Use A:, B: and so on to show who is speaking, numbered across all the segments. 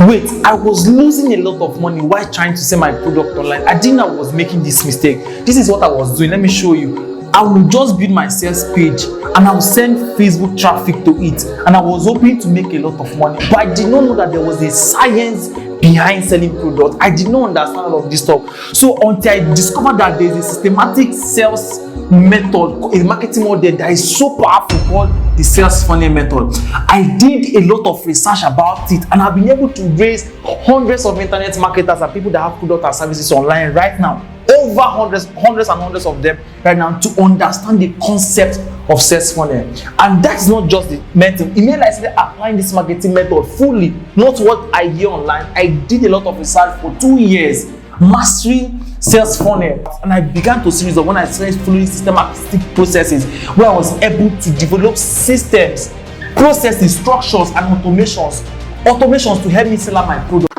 A: Wait, I was losing a lot of money while trying to sell my product online. I didn't know I was making this mistake. This is what I was doing. Let me show you. I will just build my sales page and I will send Facebook traffic to it, and I was hoping to make a lot of money, but I did not know that there was a science behind selling products. I did not understand all of this stuff. So until I discovered that there is a systematic sales method, a marketing model that is so powerful called the sales funnel method, I did a lot of research about it, and I've been able to raise hundreds of internet marketers and people that have products and services online right now, over hundreds and hundreds of them right now, to understand the concept of sales funnel. And that's not just the method. Email, I started applying this marketing method fully, not what I hear online. I did a lot of research for 2 years, mastering sales funnel, and I began to see results when I started following systematic processes, where I was able to develop systems, processes, structures, and automations to help me sell out my product.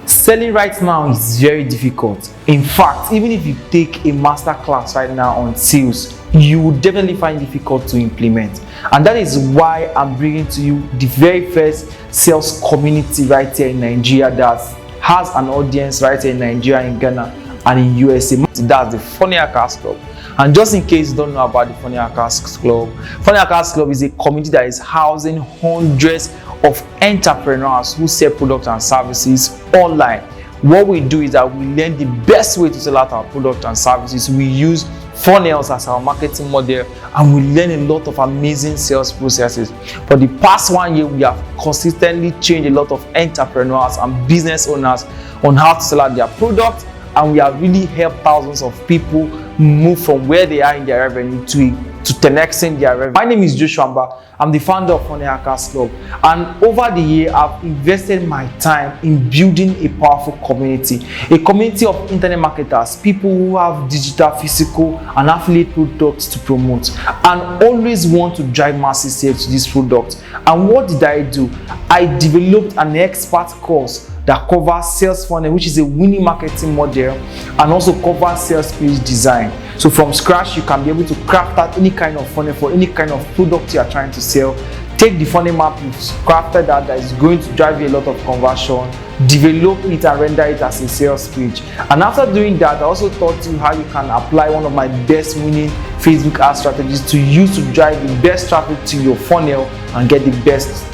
A: Selling right now is very difficult. In fact, even if you take a master class right now on sales, you will definitely find it difficult to implement. And that is why I'm bringing to you the very first sales community right here in Nigeria that has an audience right here in Nigeria, in Ghana, and in USA. That's the Funny Hackers Club. And just in case you don't know about the Funny Hackers Club, Funny Hackers Club is a community that is housing hundreds of entrepreneurs who sell products and services online. What we do is that we learn the best way to sell out our products and services. We use funnels as our marketing model, and we learn a lot of amazing sales processes. For the past 1 year, we have consistently changed a lot of entrepreneurs and business owners on how to sell out their products, and we have really helped thousands of people move from where they are in their revenue to 10xing their revenue. My name is Joshua. I'm the founder of Funny Hackers Club, and over the year I've invested my time in building a powerful community, a community of internet marketers, people who have digital, physical, and affiliate products to promote, and always want to drive massive sales to these products. And what did I do? I developed an expert course that covers sales funnel, which is a winning marketing model, and also covers sales page design. So from scratch, you can be able to craft out any kind of funnel for any kind of product you are trying to sell. Take the funnel map you've crafted that is going to drive you a lot of conversion, develop it and render it as a sales page. And after doing that, I also taught you how you can apply one of my best winning Facebook ad strategies to use to drive the best traffic to your funnel and get the best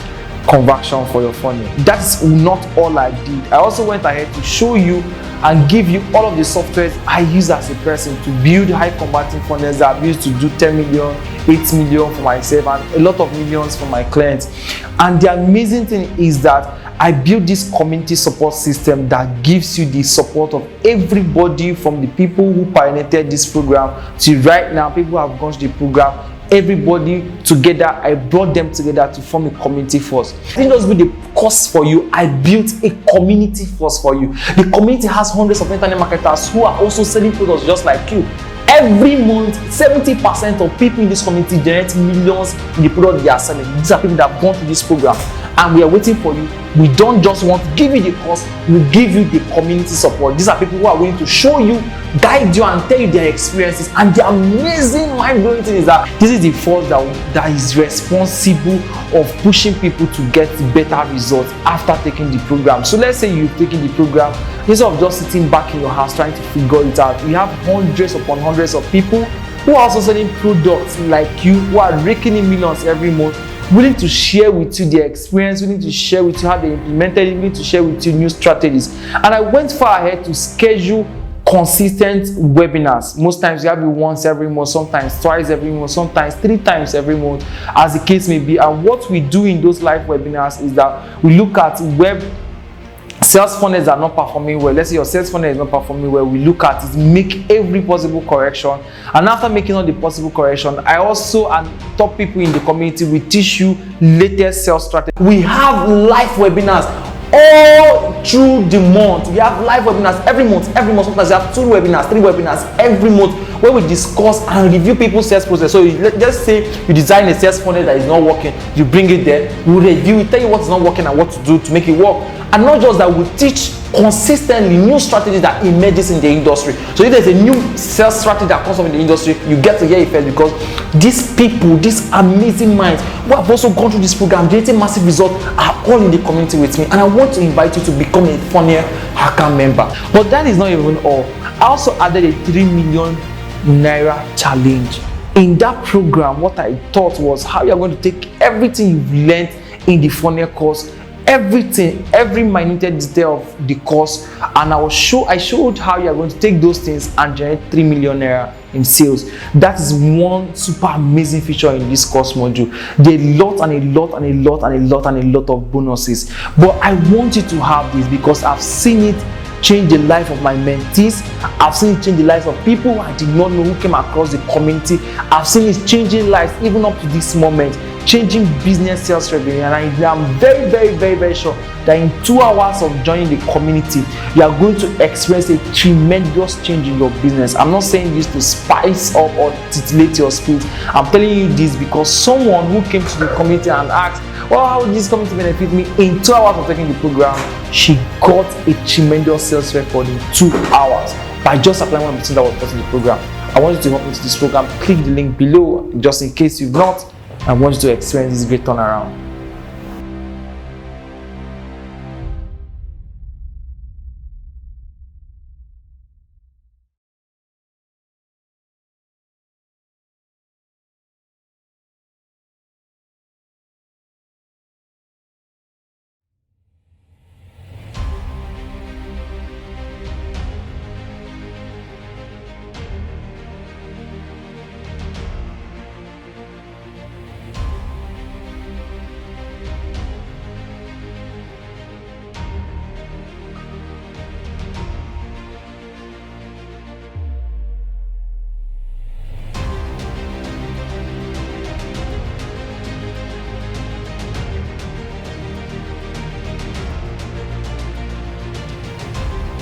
A: conversion for your funnel. That's not all I did. I also went ahead to show you and give you all of the softwares I use as a person to build high converting funnels that I've used to do 10 million, 8 million for myself, and a lot of millions for my clients. And the amazing thing is that I built this community support system that gives you the support of everybody, from the people who pioneered this program to right now people who have gone through the program. Everybody together, I brought them together to form a community force. I didn't just build a course for you, I built a community force for you. The community has hundreds of internet marketers who are also selling products just like you. Every month, 70% of people in this community generate millions in the product they are selling. These are people that have gone through this program, and we are waiting for you. We don't just want to give you the course, we give you the community support. These are people who are willing to show you, guide you, and tell you their experiences. And the amazing, mind-blowing thing is that this is the force that is responsible of pushing people to get better results after taking the program. So let's say you've taken the program, instead of just sitting back in your house trying to figure it out, we have hundreds upon hundreds of people who are also selling products like you, who are raking in millions every month, willing to share with you their experience, willing to share with you how they implemented it, willing to share with you new strategies. And I went far ahead to schedule consistent webinars. Most times we have it once every month, sometimes twice every month, sometimes 3 times every month, as the case may be. And what we do in those live webinars is that we look at web sales funnels are not performing well. Let's say your sales funnel is not performing well. We look at it, make every possible correction, and after making all the possible correction, I also, and top people in the community, we teach you latest sales strategy. We have live webinars all through the month. We have live webinars every month. Sometimes we have 2 webinars, 3 webinars every month, where we discuss and review people's sales process. So just say you design a sales funnel that is not working, you bring it there, we review it, tell you what is not working and what to do to make it work. And not just that, we teach consistently new strategies that emerges in the industry. So if there's a new sales strategy that comes up in the industry, you get to hear it first, because these people, these amazing minds who have also gone through this program, generating massive results, are all in the community with me. And I want to invite you to become a Funnel Hacker member. But that is not even all. I also added a 3 million naira challenge. In that program, what I thought was how you're going to take everything you've learned in the funnel course, everything, every minute detail of the course, and I showed how you're going to take those things and generate 3 million naira in sales. That is one super amazing feature in this course module. There are a lot of bonuses, but I want you to have this because I've seen it change the life of my mentees. I've seen it change the lives of people who I did not know who came across the community. I've seen it changing lives even up to this moment, changing business sales revenue. And I am very sure that in 2 hours of joining the community, you are going to experience a tremendous change in your business. I'm not saying this to spice up or titillate your spirit. I'm telling you this because someone who came to the community and asked, well, how would this community benefit me? In 2 hours of taking the program, she got a tremendous sales record in 2 hours by just applying one of the things that was part of the program. I want you to help me to this program. Click the link below just in case you've not. I want you to experience this great turnaround.